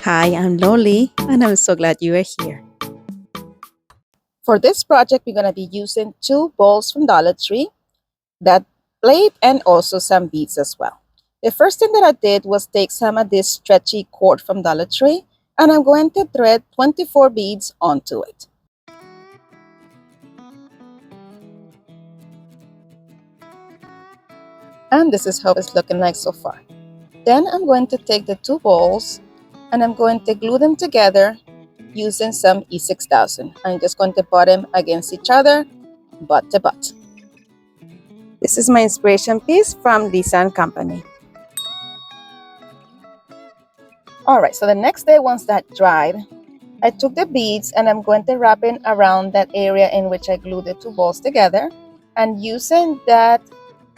Hi, I'm Loli, and I'm so glad you are here. For this project, we're going to be using 2 balls from Dollar Tree, that plate, and also some beads as well. The first thing that I did was take some of this stretchy cord from Dollar Tree, and I'm going to thread 24 beads onto it. And this is how it's looking like so far. Then I'm going to take the 2 balls and I'm going to glue them together using some E6000. I'm just going to put them against each other, butt to butt. This is my inspiration piece from Lisa & Company. Alright, so the next day, once that dried, I took the beads and I'm going to wrap it around that area in which I glued the 2 balls together. And using that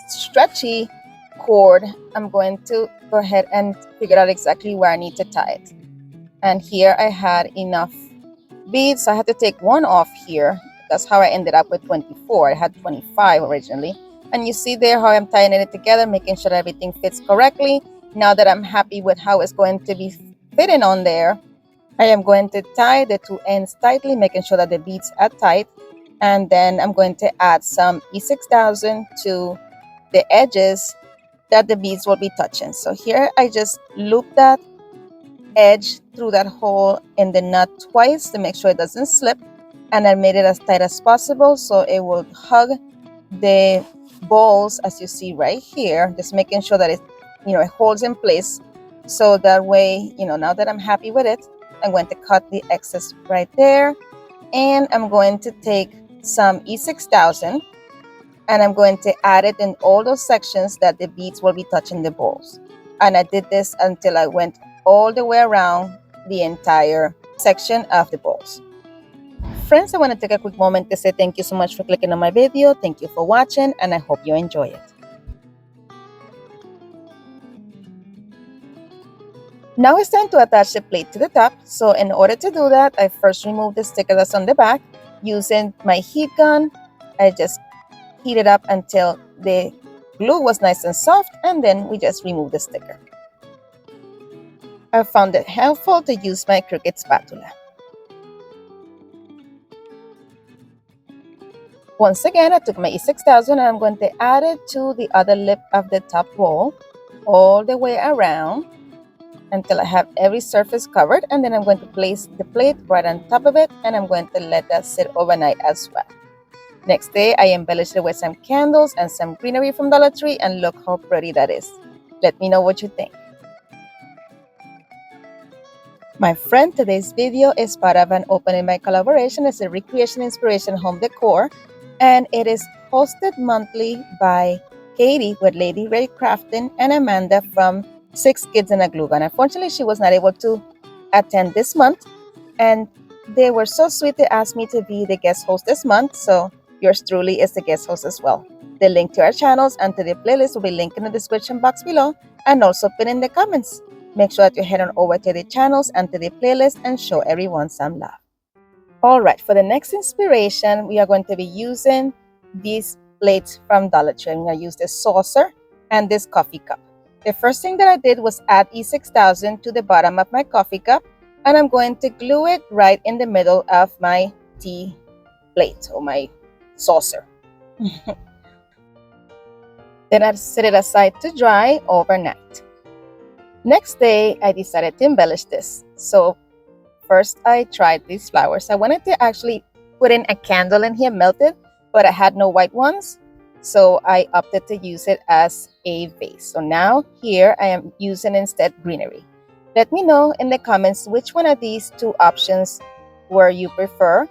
stretchy cord, I'm going to go ahead and figure out exactly where I need to tie it. And here I had enough beads, so I had to take one off here. That's how I ended up with 24. I had 25 originally. And you see there how I'm tying it together, making sure that everything fits correctly. Now that I'm happy with how it's going to be fitting on there, I am going to tie the 2 ends tightly, making sure that the beads are tight. And then I'm going to add some E6000 to the edges that the beads will be touching. So here I just loop that edge through that hole in the nut twice to make sure it doesn't slip, and I made it as tight as possible so it will hug the balls, as you see right here, just making sure that it holds in place. So that way, now that I'm happy with it, I'm going to cut the excess right there, and I'm going to take some E6000 and I'm going to add it in all those sections that the beads will be touching the balls. And I did this until I went all the way around the entire section of the balls. Friends, I want to take a quick moment to say thank you so much for clicking on my video. Thank you for watching, and I hope you enjoy it. Now it's time to attach the plate to the top. So in order to do that, I first remove the sticker that's on the back. Using my heat gun, I just heat it up until the glue was nice and soft, and then we just remove the sticker. I found it helpful to use my crooked spatula. Once again, I took my E6000 and I'm going to add it to the other lip of the top ball all the way around until I have every surface covered, and then I'm going to place the plate right on top of it, and I'm going to let that sit overnight as well. Next day, I embellished it with some candles and some greenery from Dollar Tree, and look how pretty that is. Let me know what you think. My friend, today's video is part of an Open in My collaboration. It's a Recreation Inspiration Home Decor, and it is hosted monthly by Katie with Lady Ray Crafting and Amanda from 6 Kids and a Glue Gun. Unfortunately, she was not able to attend this month, and they were so sweet to ask me to be the guest host this month, so yours truly is the guest host as well. The link to our channels and to the playlist will be linked in the description box below and also pinned in the comments. Make sure that you head on over to the channels and to the playlist and show everyone some love. Alright, for the next inspiration, we are going to be using these plates from Dollar Tree. I'm going to use this saucer and this coffee cup. The first thing that I did was add E6000 to the bottom of my coffee cup, and I'm going to glue it right in the middle of my tea plate or my saucer. Then I set it aside to dry overnight. Next day, I decided to embellish this. So first I tried these flowers. I wanted to actually put in a candle in here melted, but I had no white ones, so I opted to use it as a vase. So now here I am using instead greenery. Let me know in the comments which one of these 2 options were you prefer.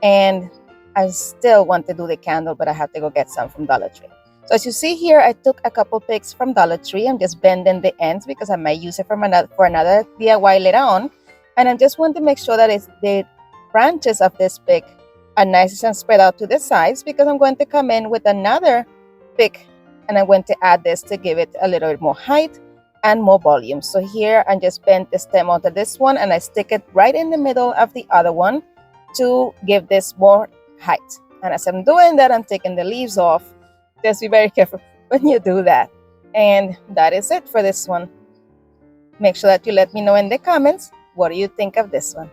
And I still want to do the candle, but I have to go get some from Dollar Tree. So as you see here, I took a couple picks from Dollar Tree. I'm just bending the ends because I might use it for another DIY later on. And I just want to make sure that the branches of this pick are nice and spread out to the sides, because I'm going to come in with another pick and I'm going to add this to give it a little bit more height and more volume. So here I just bend the stem onto this one and I stick it right in the middle of the other one to give this more height. And as I'm doing that, I'm taking the leaves off. Just be very careful when you do that. And that is it for this one. Make sure that you let me know in the comments What do you think of this one?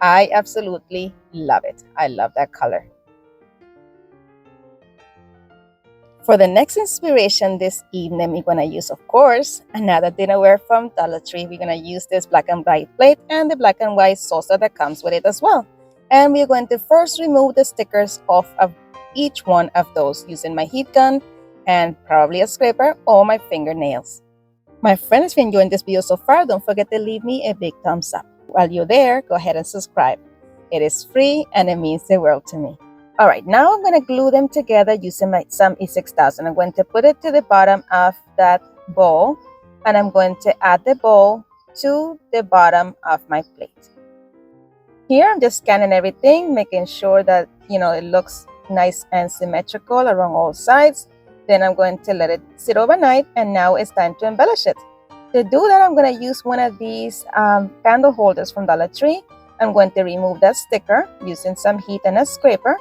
I absolutely love it. I love that color. For the next inspiration this evening, we're going to use, of course, another dinnerware from Dollar Tree. We're going to use this black and white plate and the black and white saucer that comes with it as well. And we're going to first remove the stickers off of each one of those using my heat gun and probably a scraper or my fingernails. My friends, if you're enjoying this video so far, don't forget to leave me a big thumbs up. While you're there, go ahead and subscribe. It is free and it means the world to me. All right, now I'm going to glue them together using some E6000. I'm going to put it to the bottom of that bowl, and I'm going to add the bowl to the bottom of my plate. Here, I'm just scanning everything, making sure that, it looks nice and symmetrical around all sides. Then I'm going to let it sit overnight, and now it's time to embellish it. To do that, I'm going to use one of these candle holders from Dollar Tree. I'm going to remove that sticker using some heat and a scraper.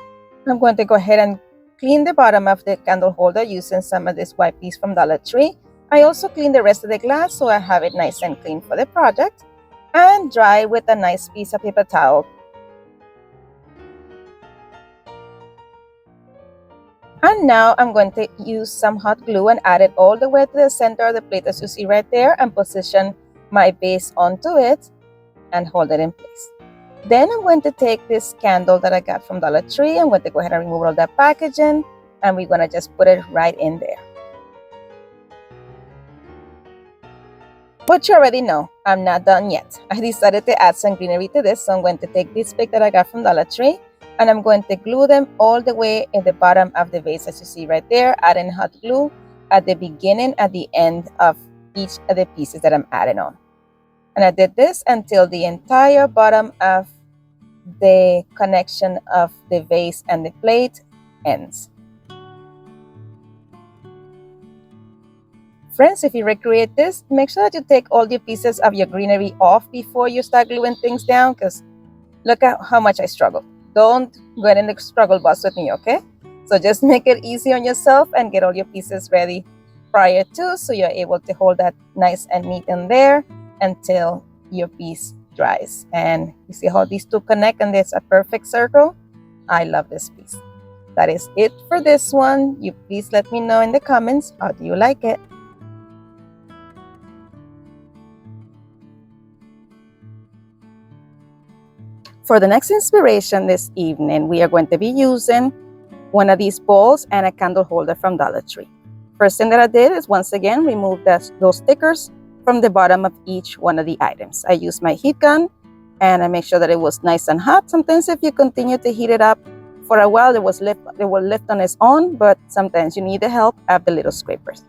I'm going to go ahead and clean the bottom of the candle holder using some of this white piece from Dollar Tree. I also clean the rest of the glass so I have it nice and clean for the project, and dry with a nice piece of paper towel. And now I'm going to use some hot glue and add it all the way to the center of the plate, as you see right there, and position my base onto it and hold it in place. Then I'm going to take this candle that I got from Dollar Tree. I'm going to go ahead and remove all that packaging, and we're going to just put it right in there. But you already know, I'm not done yet. I decided to add some greenery to this, so I'm going to take this pick that I got from Dollar Tree, and I'm going to glue them all the way in the bottom of the vase, as you see right there, adding hot glue at the beginning, at the end of each of the pieces that I'm adding on. And I did this until the entire bottom of the connection of the vase and the plate ends. Friends, if you recreate this, make sure that you take all your pieces of your greenery off before you start gluing things down, because look at how much I struggle. Don't go in the struggle bus with me, okay? So just make it easy on yourself and get all your pieces ready prior to, so you're able to hold that nice and neat in there until your piece dries. And you see how these two connect and there's a perfect circle? I love this piece. That is it for this one. You please let me know in the comments, how do you like it? For the next inspiration this evening, we are going to be using one of these bowls and a candle holder from Dollar Tree. First thing that I did is once again remove those stickers from the bottom of each one of the items. I used my heat gun and I make sure that it was nice and hot. Sometimes if you continue to heat it up for a while, it will lift on its own, but sometimes you need the help of the little scrapers.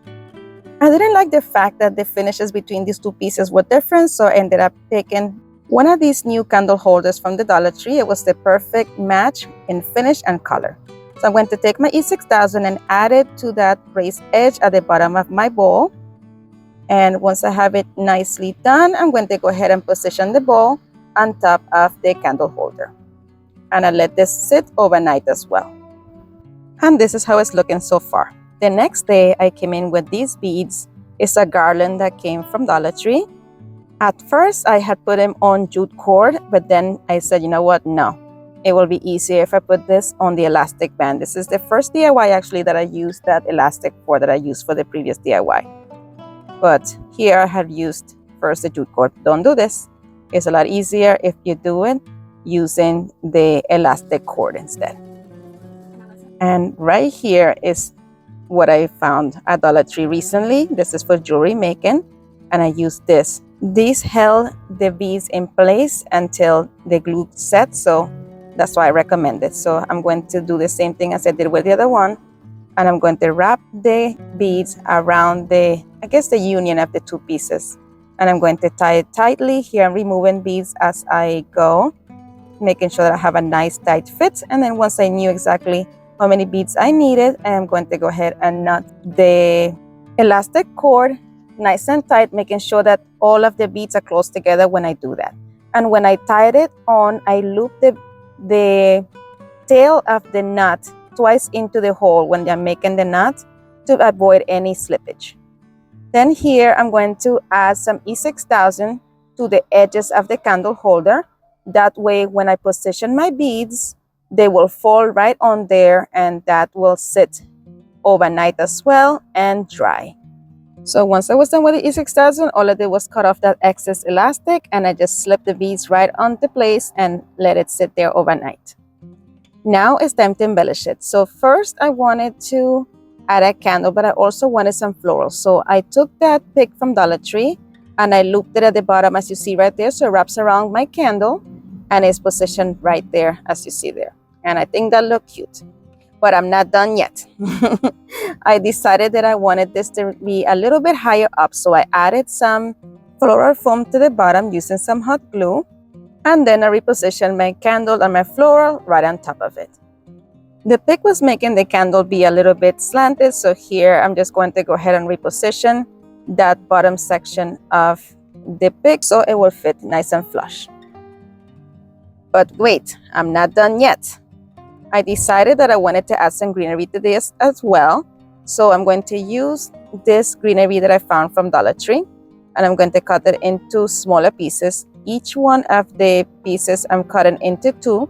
I didn't like the fact that the finishes between these two pieces were different, so I ended up taking one of these new candle holders from the Dollar Tree. It was the perfect match in finish and color. So I'm going to take my E6000 and add it to that raised edge at the bottom of my bowl. And once I have it nicely done, I'm going to go ahead and position the bowl on top of the candle holder. And I let this sit overnight as well. And this is how it's looking so far. The next day, I came in with these beads. It's a garland that came from Dollar Tree. At first, I had put them on jute cord, but then I said, you know what? No, it will be easier if I put this on the elastic band. This is the first DIY actually that I used that elastic cord that I used for the previous DIY. But here I have used first the jute cord. Don't do this. It's a lot easier if you do it using the elastic cord instead. And right here is what I found at Dollar Tree recently. This is for jewelry making, and I used this. These held the beads in place until the glue set, so that's why I recommend it. So I'm going to do the same thing as I did with the other one, and I'm going to wrap the beads around the union of the two pieces. And I'm going to tie it tightly. Here I'm removing beads as I go, making sure that I have a nice tight fit. And then once I knew exactly how many beads I needed, I'm going to go ahead and knot the elastic cord nice and tight, making sure that all of the beads are close together when I do that. And when I tied it on, I looped the tail of the knot twice into the hole when I'm making the knot to avoid any slippage. Then here I'm going to add some E6000 to the edges of the candle holder. That way, when I position my beads, they will fall right on there, and that will sit overnight as well and dry. So once I was done with the E6000, all I did was cut off that excess elastic, and I just slipped the beads right onto place and let it sit there overnight. Now it's time to embellish it. So first I wanted to add a candle, but I also wanted some florals. So I took that pick from Dollar Tree and I looped it at the bottom, as you see right there. So it wraps around my candle and is positioned right there, as you see there. And I think that looked cute, but I'm not done yet. I decided that I wanted this to be a little bit higher up. So I added some floral foam to the bottom using some hot glue. And then I repositioned my candle and my floral right on top of it. The pick was making the candle be a little bit slanted, so here I'm just going to go ahead and reposition that bottom section of the pick so it will fit nice and flush. But wait, I'm not done yet. I decided that I wanted to add some greenery to this as well. So I'm going to use this greenery that I found from Dollar Tree, and I'm going to cut it into smaller pieces. Each one of the pieces I'm cutting into 2,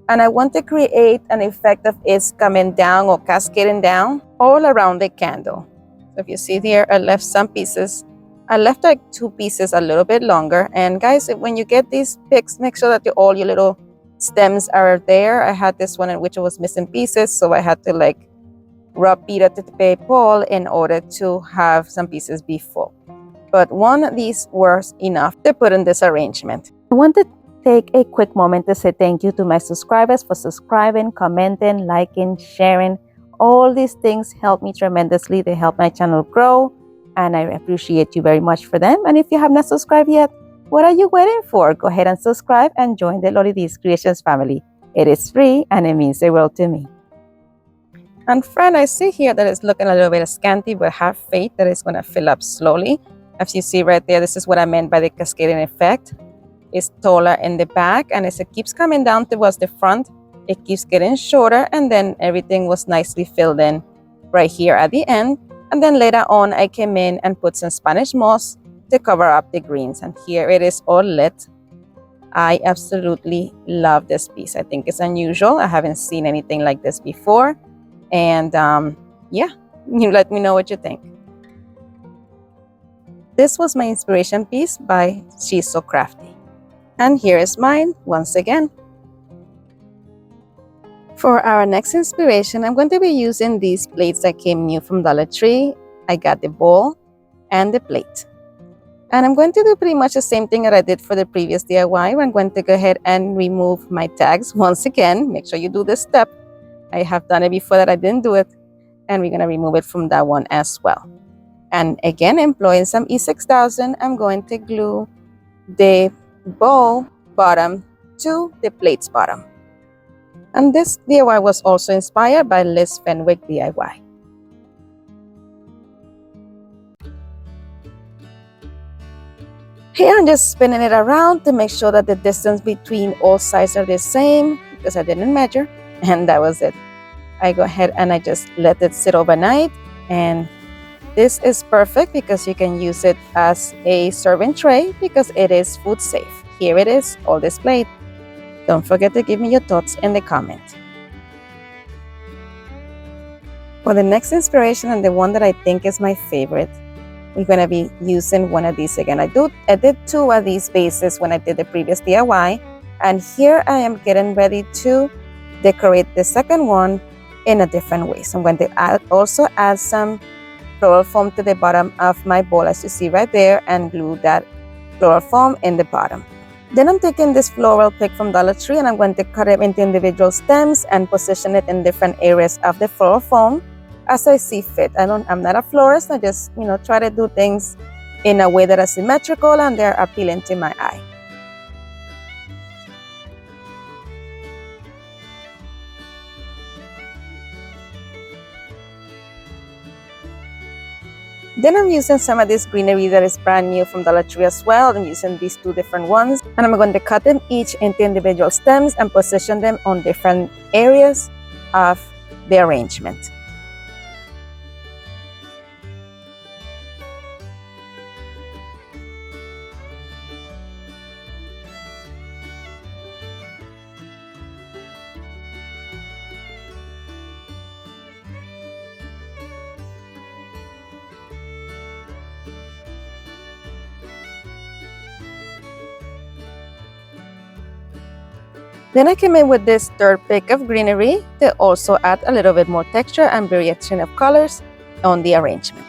and I want to create an effect of it coming down or cascading down all around the candle. So if you see here, I left some pieces. I left like 2 pieces a little bit longer. And guys, when you get these picks, make sure that all your little stems are there. I had this one in which it was missing pieces, so I had to like rub Peter to the paper in order to have some pieces be full. But one of these was enough to put in this arrangement. I want to take a quick moment to say thank you to my subscribers for subscribing, commenting, liking, sharing. All these things help me tremendously. They help my channel grow, and I appreciate you very much for them. And if you have not subscribed yet, what are you waiting for? Go ahead and subscribe and join the Lori D's Creations family. It is free and it means the world to me. And friend, I see here that it's looking a little bit scanty, but have faith that it's going to fill up slowly. As you see right there, this is what I meant by the cascading effect. It's taller in the back, and as it keeps coming down towards the front, it keeps getting shorter, and then everything was nicely filled in right here at the end. And then later on, I came in and put some Spanish moss to cover up the greens, and here it is all lit. I absolutely love this piece. I think it's unusual. I haven't seen anything like this before. And yeah, you let me know what you think. This was my inspiration piece by She's So Crafty. And here is mine once again. For our next inspiration, I'm going to be using these plates that came new from Dollar Tree. I got the bowl and the plate. And I'm going to do pretty much the same thing that I did for the previous DIY. I'm going to go ahead and remove my tags once again. Make sure you do this step. I have done it before that I didn't do it. And we're going to remove it from that one as well. And again, employing some E6000, I'm going to glue the bowl bottom to the plate's bottom. And this DIY was also inspired by Liz Fenwick DIY. Here I'm just spinning it around to make sure that the distance between all sides are the same, because I didn't measure, and that was it. I go ahead and I just let it sit overnight, and this is perfect because you can use it as a serving tray because it is food safe. Here it is, all displayed. Don't forget to give me your thoughts in the comment. For the next inspiration, and the one that I think is my favorite, we're going to be using one of these again. I did 2 of these bases when I did the previous DIY, and here I am getting ready to decorate the second one in a different way. So I'm going to also add some floral foam to the bottom of my bowl, as you see right there, and glue that floral foam in the bottom. Then I'm taking this floral pick from Dollar Tree, and I'm going to cut it into individual stems and position it in different areas of the floral foam as I see fit. I'm not a florist. I just, try to do things in a way that is symmetrical and they're appealing to my eye. Then I'm using some of this greenery that is brand new from Dollar Tree as well. I'm using these 2 different ones, and I'm going to cut them each into individual stems and position them on different areas of the arrangement. Then I came in with this third pick of greenery to also add a little bit more texture and variation of colors on the arrangement.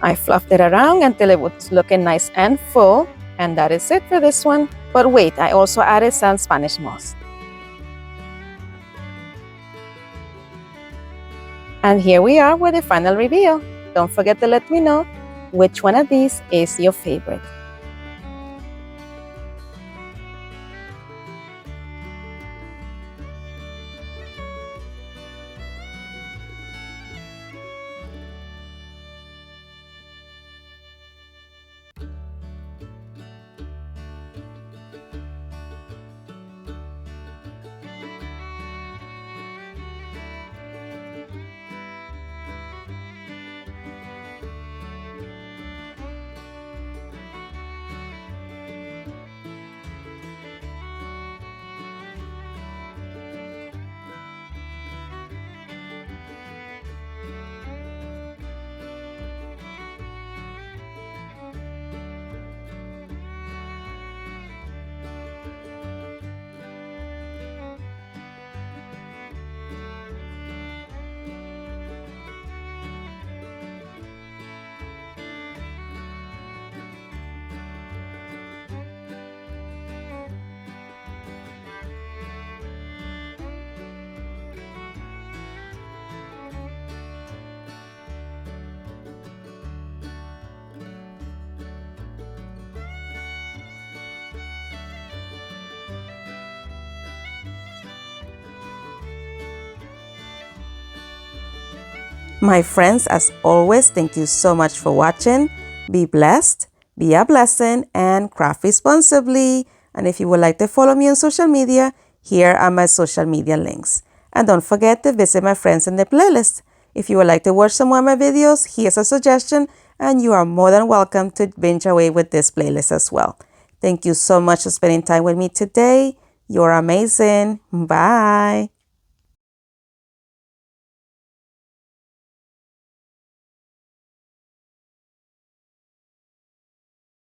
I fluffed it around until it was looking nice and full, and that is it for this one. But wait, I also added some Spanish moss. And here we are with the final reveal. Don't forget to let me know which one of these is your favorite. My friends, as always, thank you so much for watching. Be blessed, be a blessing, and craft responsibly. And if you would like to follow me on social media, here are my social media links. And don't forget to visit my friends in the playlist. If you would like to watch some more of my videos, here's a suggestion, and you are more than welcome to binge away with this playlist as well. Thank you so much for spending time with me today. You're amazing. Bye.